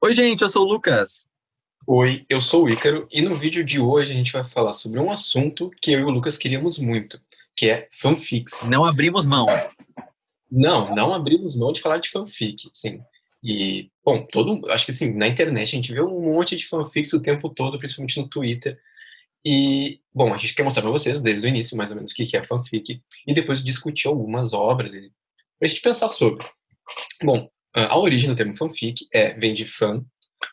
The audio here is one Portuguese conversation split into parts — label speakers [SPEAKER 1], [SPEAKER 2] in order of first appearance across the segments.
[SPEAKER 1] Oi, gente, eu sou o Lucas.
[SPEAKER 2] Oi, eu sou o Ícaro e no vídeo de hoje a gente vai falar sobre um assunto que eu e o Lucas queríamos muito, que é fanfics.
[SPEAKER 1] Não abrimos mão.
[SPEAKER 2] Não abrimos mão de falar de fanfic, sim. E, bom, acho que assim, na internet a gente vê um monte de fanfics o tempo todo, principalmente no Twitter. E, bom, a gente quer mostrar pra vocês desde o início, mais ou menos, o que é fanfic, e depois discutir algumas obras pra gente pensar sobre. Bom, a origem do termo fanfic vem de fan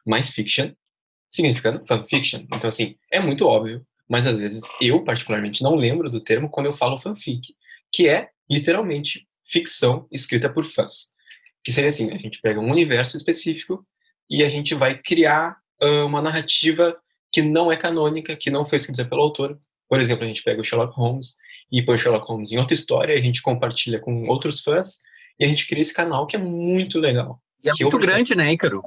[SPEAKER 2] mais fiction, significando fanfiction. Então, assim, é muito óbvio, mas às vezes eu, particularmente, não lembro do termo quando eu falo fanfic, que é, literalmente, ficção escrita por fãs. Que seria assim, a gente pega um universo específico e a gente vai criar uma narrativa que não é canônica, que não foi escrita pelo autor. Por exemplo, a gente pega o Sherlock Holmes e põe o Sherlock Holmes em outra história, a gente compartilha com outros fãs e a gente cria esse canal que é muito legal.
[SPEAKER 1] E é
[SPEAKER 2] Que eu,
[SPEAKER 1] muito
[SPEAKER 2] particularmente,
[SPEAKER 1] grande, né, Ícaro?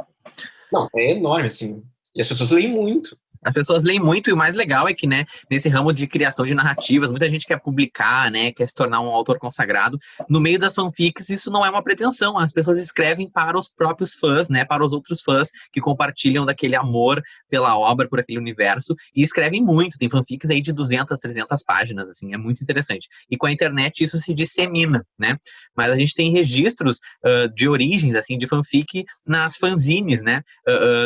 [SPEAKER 2] não, é enorme, assim. E as pessoas leem muito.
[SPEAKER 1] As pessoas leem muito e o mais legal é que, né, nesse ramo de criação de narrativas, muita gente quer publicar, né, quer se tornar um autor consagrado. No meio das fanfics, isso não é uma pretensão. As pessoas escrevem para os próprios fãs, né, para os outros fãs que compartilham daquele amor pela obra, por aquele universo, e escrevem muito. Tem fanfics aí de 200, 300 páginas, assim, é muito interessante. E com a internet isso se dissemina, né? Mas a gente tem registros de origens, assim, de fanfic nas fanzines, né?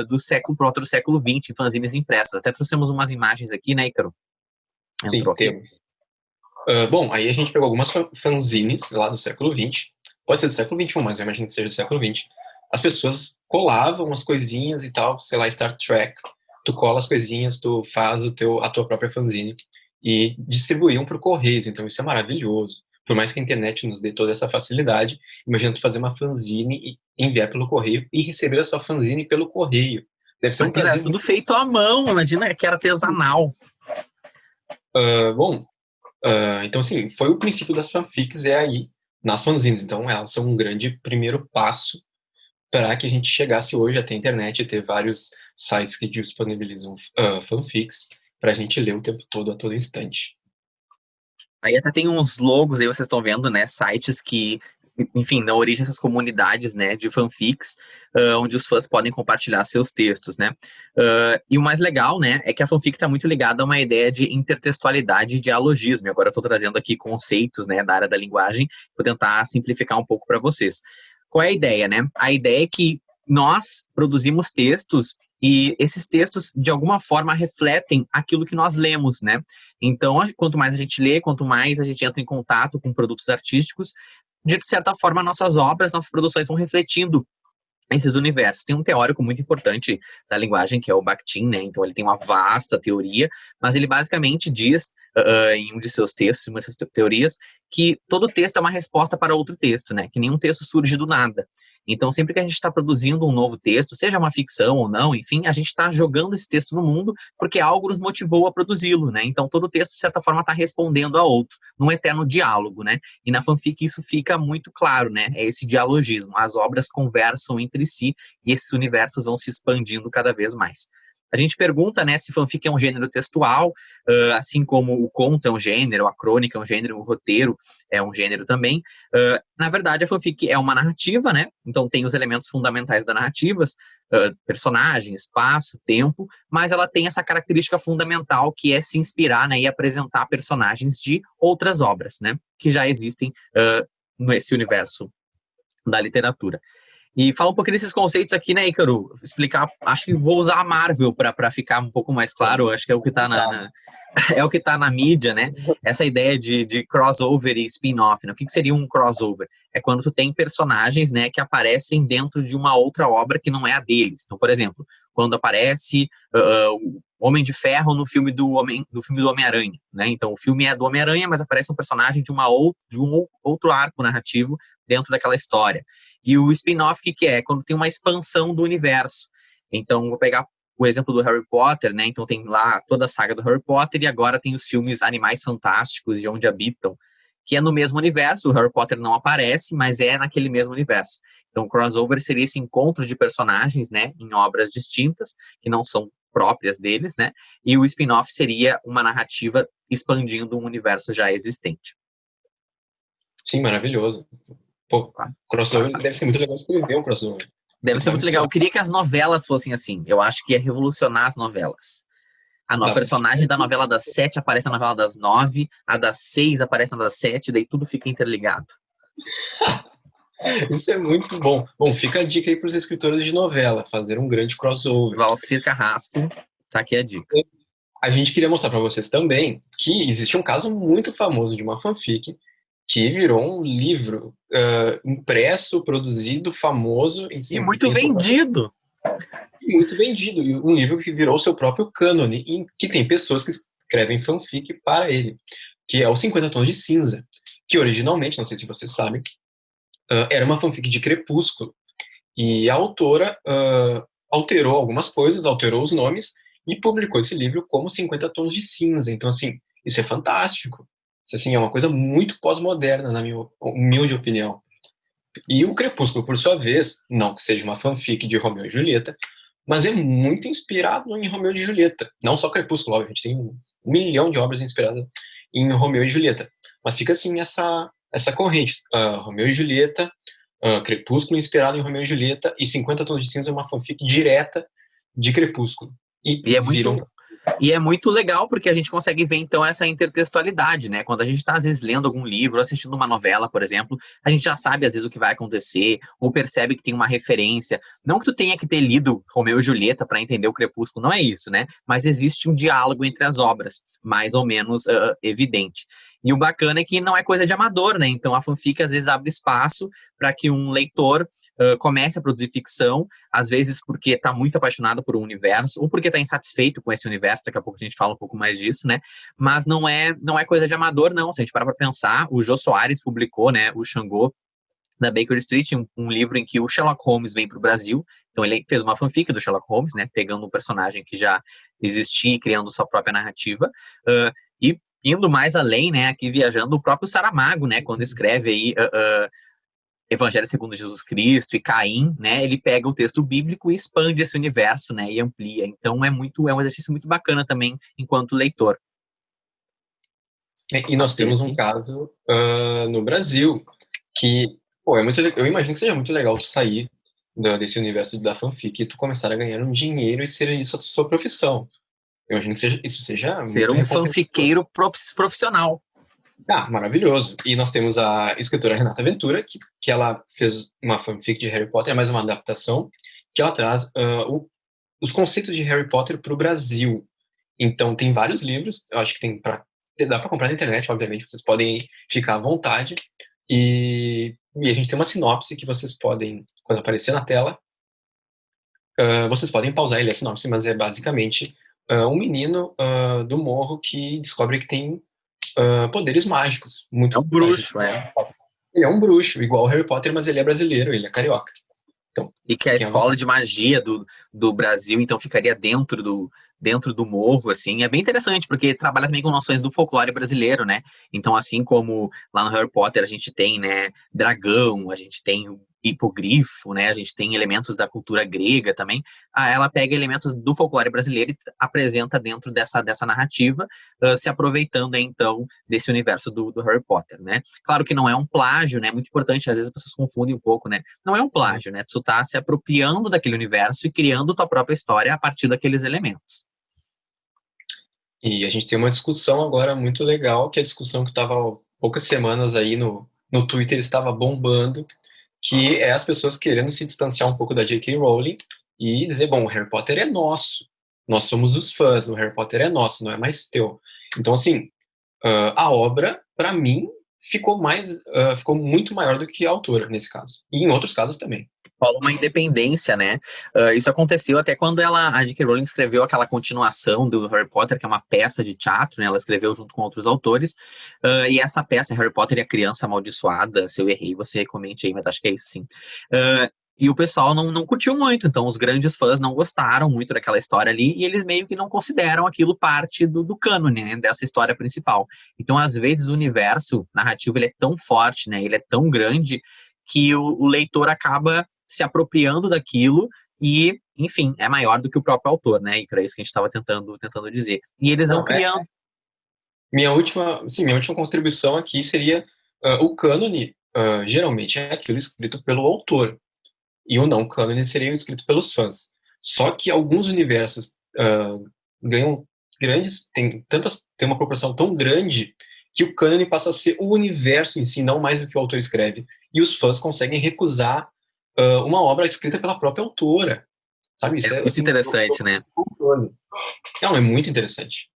[SPEAKER 1] Do século pro outro século XX, em fanzines impressas. Até trouxemos umas imagens aqui, né, Ícaro?
[SPEAKER 2] Sim,
[SPEAKER 1] Entrou aqui.
[SPEAKER 2] temos. Bom, aí a gente pegou algumas fanzines lá do século XX. Pode ser do século XXI, mas eu imagino que seja do século XX. As pessoas colavam as coisinhas e tal, sei lá, Star Trek. Tu cola as coisinhas, tu faz a tua própria fanzine e distribuíam por correios. Então isso é maravilhoso. Por mais que a internet nos dê toda essa facilidade, imagina tu fazer uma fanzine e enviar pelo correio e receber a sua fanzine pelo correio. Deve ser um
[SPEAKER 1] Imagina, era
[SPEAKER 2] prazer
[SPEAKER 1] tudo
[SPEAKER 2] muito.
[SPEAKER 1] feito à mão, imagina que era artesanal.
[SPEAKER 2] Bom, então, assim, foi o princípio das fanfics, é aí, nas fanzines. Então, elas são um grande primeiro passo para que a gente chegasse hoje até a internet e ter vários sites que disponibilizam fanfics para a gente ler o tempo todo, a todo instante.
[SPEAKER 1] Aí até tem uns logos aí, vocês estão vendo, né? Sites que, enfim, dão origem a essas comunidades, né? De fanfics, onde os fãs podem compartilhar seus textos, né? E o mais legal, né? É que a fanfic está muito ligada a uma ideia de intertextualidade e dialogismo. E agora eu estou trazendo aqui conceitos, né? Da área da linguagem, vou tentar simplificar um pouco para vocês. Qual é a ideia, né? A ideia é que nós produzimos textos e esses textos, de alguma forma, refletem aquilo que nós lemos, né? Então, quanto mais a gente lê, quanto mais a gente entra em contato com produtos artísticos, de certa forma, nossas obras, nossas produções vão refletindo esses universos. Tem um teórico muito importante da linguagem, que é o Bakhtin, né? Então ele tem uma vasta teoria, mas ele basicamente diz, em um de seus textos, em uma de suas teorias, que todo texto é uma resposta para outro texto, né? Que nenhum texto surge do nada. Então, sempre que a gente está produzindo um novo texto, seja uma ficção ou não, enfim, a gente está jogando esse texto no mundo porque algo nos motivou a produzi-lo, né? Então, todo texto, de certa forma, está respondendo a outro, num eterno diálogo, né? E na fanfic isso fica muito claro, né? É esse dialogismo. As obras conversam entre si e esses universos vão se expandindo cada vez mais. A gente pergunta, né, se fanfic é um gênero textual, assim como o conto é um gênero, a crônica é um gênero, o roteiro é um gênero também. Na verdade, a fanfic é uma narrativa, né? Então tem os elementos fundamentais da narrativas, personagem, espaço, tempo, mas ela tem essa característica fundamental que é se inspirar, né, e apresentar personagens de outras obras, né, que já existem nesse universo da literatura. E fala um pouquinho desses conceitos aqui, né, Ícaro? Explicar, acho que vou usar a Marvel para ficar um pouco mais claro, acho que é o que está é o que tá na mídia, né? Essa ideia de crossover e spin-off, né? O que seria um crossover? É quando tu tem personagens, né, que aparecem dentro de uma outra obra que não é a deles. Então, por exemplo, quando aparece o Homem de Ferro no filme do Homem-Aranha, né? Então, o filme é do Homem-Aranha, mas aparece um personagem de um outro arco narrativo dentro daquela história. E o spin-off, que é? Quando tem uma expansão do universo. Então, vou pegar o exemplo do Harry Potter, né? Então tem lá toda a saga do Harry Potter e agora tem os filmes Animais Fantásticos e Onde Habitam, que é no mesmo universo. O Harry Potter não aparece, mas é naquele mesmo universo. Então, o crossover seria esse encontro de personagens, né, em obras distintas, que não são próprias deles, né? E o spin-off seria uma narrativa expandindo um universo já existente.
[SPEAKER 2] Sim, maravilhoso. Pô,
[SPEAKER 1] Tá?
[SPEAKER 2] crossover deve ser muito legal escrever um crossover.
[SPEAKER 1] Deve
[SPEAKER 2] Ele
[SPEAKER 1] ser
[SPEAKER 2] vai
[SPEAKER 1] muito legal.
[SPEAKER 2] misturar.
[SPEAKER 1] Eu queria que as novelas fossem assim. Eu acho que ia revolucionar as novelas. A
[SPEAKER 2] Dá pra...
[SPEAKER 1] personagem da novela das 7 aparece na novela das 9, a das 6 aparece na das 7, daí tudo fica interligado.
[SPEAKER 2] Isso é muito bom. Bom, fica a dica aí para os escritores de novela, fazer um grande crossover.
[SPEAKER 1] Valcir Carrasco, tá aqui a dica.
[SPEAKER 2] A gente queria mostrar para vocês também que existe um caso muito famoso de uma fanfic que virou um livro impresso, produzido, famoso,
[SPEAKER 1] E
[SPEAKER 2] enfim, que
[SPEAKER 1] muito
[SPEAKER 2] tem sua própria,
[SPEAKER 1] vendido!
[SPEAKER 2] muito vendido, e um livro que virou seu próprio cânone, e que tem pessoas que escrevem fanfic para ele, que é o 50 Tons de Cinza, que originalmente, não sei se vocês sabem, era uma fanfic de Crepúsculo, e a autora alterou algumas coisas, alterou os nomes, e publicou esse livro como 50 Tons de Cinza. Então, assim, isso é fantástico. Isso, assim, é uma coisa muito pós-moderna, na minha humilde opinião. E o Crepúsculo, por sua vez, não que seja uma fanfic de Romeu e Julieta, mas é muito inspirado em Romeu e Julieta. Não só Crepúsculo, óbvio, a gente tem um milhão de obras inspiradas em Romeu e Julieta. Mas fica assim essa corrente. Romeu e Julieta, Crepúsculo inspirado em Romeu e Julieta, e 50 Tons de Cinza é uma fanfic direta de Crepúsculo. E
[SPEAKER 1] E é
[SPEAKER 2] viram.
[SPEAKER 1] muito, e é muito legal porque a gente consegue ver então essa intertextualidade, né? Quando a gente está às vezes lendo algum livro, assistindo uma novela, por exemplo, a gente já sabe às vezes o que vai acontecer, ou percebe que tem uma referência. Não que tu tenha que ter lido Romeu e Julieta para entender o Crepúsculo, não é isso, né? Mas existe um diálogo entre as obras, mais ou menos evidente. E o bacana é que não é coisa de amador, né? Então a fanfic às vezes abre espaço para que um leitor comece a produzir ficção, às vezes porque está muito apaixonado por um universo, ou porque está insatisfeito com esse universo, daqui a pouco a gente fala um pouco mais disso, né? Mas não é coisa de amador, não. Se a gente parar para pensar, o Jô Soares publicou, né, o Xangô, da Baker Street, um livro em que o Sherlock Holmes vem para o Brasil. Então ele fez uma fanfic do Sherlock Holmes, né, pegando um personagem que já existia e criando sua própria narrativa. E indo mais além, né, aqui viajando, o próprio Saramago, né, quando escreve aí Evangelho segundo Jesus Cristo e Caim, né, ele pega o texto bíblico e expande esse universo, né, e amplia. Então é um exercício muito bacana também enquanto leitor.
[SPEAKER 2] E nós
[SPEAKER 1] Achei
[SPEAKER 2] temos um
[SPEAKER 1] aqui.
[SPEAKER 2] caso no Brasil que, pô, eu imagino que seja muito legal tu sair desse universo da fanfic e tu começar a ganhar um dinheiro e ser isso a sua profissão. Eu imagino que isso seja
[SPEAKER 1] Ser
[SPEAKER 2] muito
[SPEAKER 1] um
[SPEAKER 2] recompensador.
[SPEAKER 1] fanfiqueiro profissional.
[SPEAKER 2] Ah, maravilhoso. E nós temos a escritora Renata Ventura, que ela fez uma fanfic de Harry Potter, é mais uma adaptação, que ela traz os conceitos de Harry Potter para o Brasil. Então, tem vários livros, eu acho que dá para comprar na internet, obviamente, vocês podem ficar à vontade. E a gente tem uma sinopse que vocês podem, quando aparecer na tela, vocês podem pausar e ler a sinopse, mas é basicamente um menino do morro que descobre que tem poderes mágicos,
[SPEAKER 1] É um
[SPEAKER 2] muito mágicos.
[SPEAKER 1] bruxo, é.
[SPEAKER 2] Ele é um bruxo, igual o Harry Potter, mas ele é brasileiro, ele é carioca. Então,
[SPEAKER 1] E que é a
[SPEAKER 2] fiquem à
[SPEAKER 1] escola
[SPEAKER 2] vontade.
[SPEAKER 1] de magia do Brasil, então ficaria dentro do morro, assim. É bem interessante, porque trabalha também com noções do folclore brasileiro, né? Então, assim como lá no Harry Potter a gente tem, né, dragão, a gente tem o hipogrifo, né? A gente tem elementos da cultura grega também. Ela pega elementos do folclore brasileiro e apresenta dentro dessa narrativa, se aproveitando, então, desse universo do Harry Potter, né? Claro que não é um plágio, né? Muito importante, às vezes as pessoas confundem um pouco, né? Não é um plágio, né? Tu tá se apropriando daquele universo e criando tua própria história a partir daqueles elementos.
[SPEAKER 2] E a gente tem uma discussão agora muito legal, que é a discussão que estava há poucas semanas aí no Twitter, estava bombando, que é as pessoas querendo se distanciar um pouco da J.K. Rowling e dizer, bom, o Harry Potter é nosso, nós somos os fãs, o Harry Potter é nosso, não é mais teu. Então, assim, a obra, para mim, ficou muito maior do que a autora, nesse caso. E em outros casos também.
[SPEAKER 1] Rola uma independência, né? Isso aconteceu até quando a J.K. Rowling escreveu aquela continuação do Harry Potter, que é uma peça de teatro, né? Ela escreveu junto com outros autores. E essa peça, Harry Potter e a Criança Amaldiçoada, se eu errei, você comente aí, mas acho que é isso sim. E o pessoal não curtiu muito, então os grandes fãs não gostaram muito daquela história ali, e eles meio que não consideram aquilo parte do cânone, né, dessa história principal. Então, às vezes, o universo narrativo ele é tão forte, né, ele é tão grande, que o leitor acaba se apropriando daquilo e, enfim, é maior do que o próprio autor, né, e era isso que a gente estava tentando dizer. E eles vão
[SPEAKER 2] Não,
[SPEAKER 1] criando.
[SPEAKER 2] minha última contribuição aqui seria o cânone, geralmente é aquilo escrito pelo autor. e o não cânone seria escrito pelos fãs. Só que alguns universos ganham tem uma proporção tão grande que o cânone passa a ser o universo em si, não mais do que o autor escreve. E os fãs conseguem recusar uma obra escrita pela própria autora. Sabe?
[SPEAKER 1] É
[SPEAKER 2] Isso é,
[SPEAKER 1] muito
[SPEAKER 2] assim,
[SPEAKER 1] interessante, né?
[SPEAKER 2] Não, é muito interessante.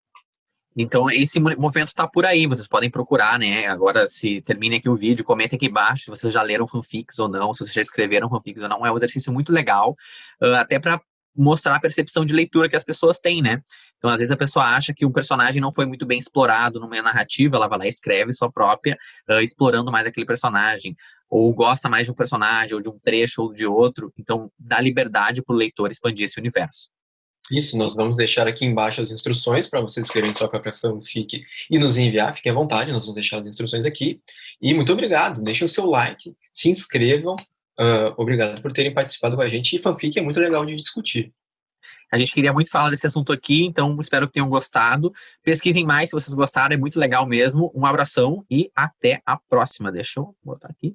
[SPEAKER 1] Então, esse movimento está por aí, vocês podem procurar, né? Agora, se termine aqui o vídeo, comentem aqui embaixo se vocês já leram fanfics ou não, se vocês já escreveram fanfics ou não. É um exercício muito legal, até para mostrar a percepção de leitura que as pessoas têm, né? Então, às vezes a pessoa acha que um personagem não foi muito bem explorado numa narrativa, ela vai lá e escreve sua própria, explorando mais aquele personagem, ou gosta mais de um personagem, ou de um trecho, ou de outro. Então, dá liberdade para o leitor expandir esse universo.
[SPEAKER 2] Isso, nós vamos deixar aqui embaixo as instruções para vocês escreverem sua própria fanfic e nos enviar, fiquem à vontade, nós vamos deixar as instruções aqui. E muito obrigado, deixem o seu like, se inscrevam, obrigado por terem participado com a gente, e fanfic é muito legal de discutir.
[SPEAKER 1] A gente queria muito falar desse assunto aqui, então espero que tenham gostado. Pesquisem mais se vocês gostaram, é muito legal mesmo. Um abração e até a próxima. Deixa eu botar aqui.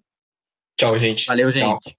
[SPEAKER 2] Tchau, gente.
[SPEAKER 1] Valeu,
[SPEAKER 2] Tchau.
[SPEAKER 1] gente.